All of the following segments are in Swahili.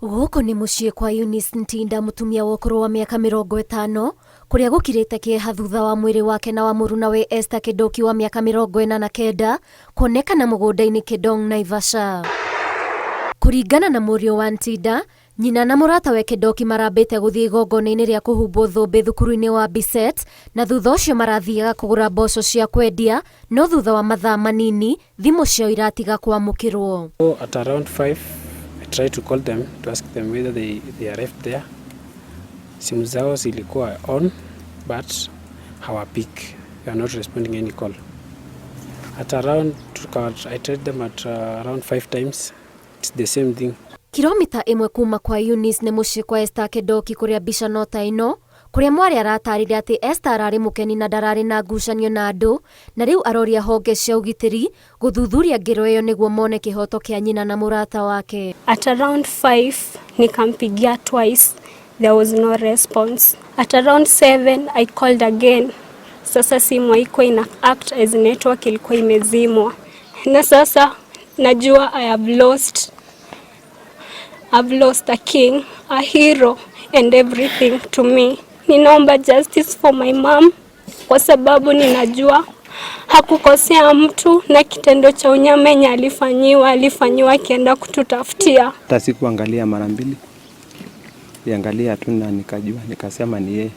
Gũkũ nĩ mũciĩ kwa Eunice Ntinda, mũtumia wa ũkũrũ wa mĩaka 50, kũrĩa gũkirĩte kĩeha thutha wa mwĩrĩ wake na wa mũrunawe Esther Kĩndoki wa mĩaka 49 kuonekana mũgũnda-inĩ Kĩdong, Naivasha. Kũringana na mũriũ wa Ntinda, nyina na mũratawe Kĩndoki marambĩte gũthiĩ igongona-inĩ rĩa kũhumbwo thũmbĩ thukuru-inĩ wa Biset, na thutha ũcio marathiaga kũgũra mboco cia kwendia, no thutha wa mathaa manini thimũ ciao iratiga kwamũkĩrwo. At around 5 I tried to call them to ask them whether they arrived there. Simu zao zilikuwa on but hawapik. They are not responding any call. At around I tried them at around 5 times. It's the same thing. Kilomita ĩmwe kuma kwa Eunice nĩ mũciĩ kwa Esther Kĩndoki kũrĩa mbica no ta ĩno, kũrĩa mwarĩ aratarire atĩ Esther ararĩ mũkeni na ndararĩ na ngucanio na andũ, na rĩu aroria honge cia ũgitĩri gũthuthuria ngero ĩyo nĩguo mone kĩhoto kĩa nyina na mũrata wake. At around 5 nikampigia twice, there was no response. At around 7 I called again. Sasa simu haikuwa ina act as network, ilikuwa imezimwa. Na sasa najua I've lost a king, a hero and everything to me. Ninaomba justice for my mom kwa sababu ninajua hakukosea mtu na kitendo cha unyama yenye alifanyiwa akienda kututafutia. Hata sikuangalia mara mbili, niangalia tu na nikasema ni yeye.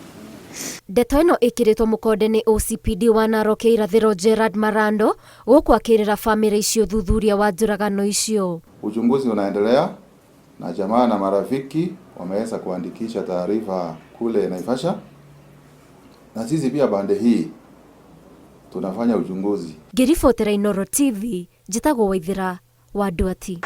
Ndeto ĩno ĩkĩrĩtwo mũkonde nĩ OCPD wa Narok irathĩro Gerard Marando gũkũ akĩrĩra famĩlĩ icio thuthuria wa njũragano icio. Uchunguzi unaendelea na jamaa na marafiki wameweza kuandikisha taarifa kule Naivasha, na sisi pia bande hii tunafanya uchunguzi. Ngĩribotera Inooro TV, njĩtagwo Waithĩra wa Ndwati.